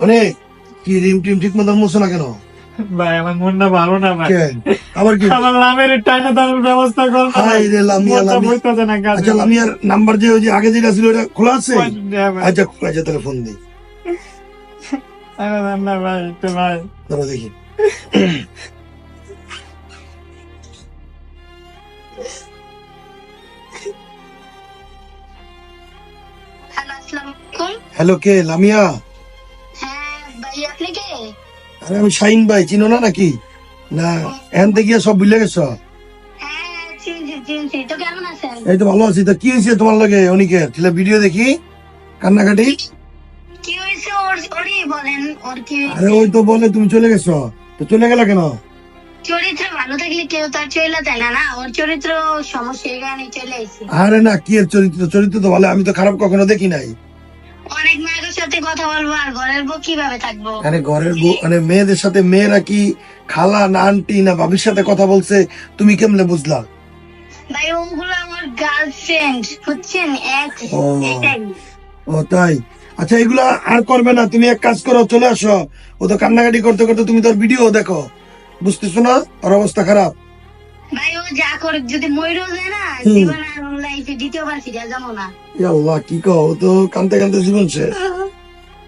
অনেক কি রিম টিম ঠিক মতো মুছো না কেন? ভাই আমার মনটা ভালো না ভাই। আবার কি? আমার লামের টাকা দেওয়ার ব্যবস্থা কর না ভাই। হাই রে লামিয়া, মনটা লামিয়া। বইতাছে না কাজে। আচ্ছা লামিয়ার নাম্বার যে ওই যে আগে যেটা ছিল ওটা খোলা আছে? হ্যাঁ ভাই। আচ্ছা খোলা আছে, তাহলে ফোন দিই। টাকা দেন না ভাই একটু ভাই। ধরো দেখি। হ্যালো, আসসালামু আলাইকুম। হ্যালো, কে লামিয়া? হ্যাঁ ভাই, আপনি কে? আরে আমি শাহিন ভাই, চিনো না নাকি? না এখান থেকে গিয়ে সব ভুলে গেছো? হ্যাঁ, চিনছি। তো কেমন আছেন? এই তো ভালো আছি। তা কি হয়েছে তোমার লগে অনিকের? ছেলে ভিডিও দেখি কান্নাকাটি। কি হয়েছে ওরই বলেন, ওর কি আরে হয়েছে? ওই তো বলে তুমি চলে গেছো, তো চলে গেলা কেন? চরিত্র ভালো থাকলে কেউ তো আর চলে যায় না। ওর চরিত্র সমস্যা, এই কারণে চলে আইছি। আরে না, কি এর চরিত্র? চরিত্র তো ভালো, আমি তো খারাপ কখনো দেখি নাই। অনেক মেয়েদের সাথে কথা বলবো আর ঘরের বউ কিভাবে থাকবো? আরে ঘরের বউ মানে মেয়েদের সাথে, মেয়েরা কি খালা না আন্টি না ভাবির সাথে কথা বলছে, তুমি কেমনে বুঝলা? ভাই ওগুলো আমার গার্লফ্রেন্ড, বুঝছেন? এক্স, ও। এটাই। ও তাই? আচ্ছা এগুলা আর করবে না, তুমি এক কাজ করো, চলে আসো। ও তো কান্নাকাটি করতে করতে তুমি তোর ভিডিও দেখো, বুঝতেছো না ওর অবস্থা খারাপ? ভাই ও যা করে যদি ময়ূরও যায় না, হুম। জীবনে আর ওর লাইফে দ্বিতীয়বার ফিরে যাবো না। ইয়া আল্লাহ, কি কও, ও তো কানতে কানতে জীবন শেষ।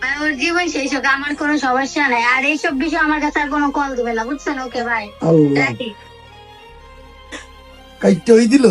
ভাই ওর জীবন শেষ হোক, আমার কোনো সমস্যা নাই। আর এইসব বিষয় আমার কাছে আর কোনো কল দিবে না, বুঝছেন? ওকে ভাই, আল্লাহ, রাখি। কাইটটা ওই দিল।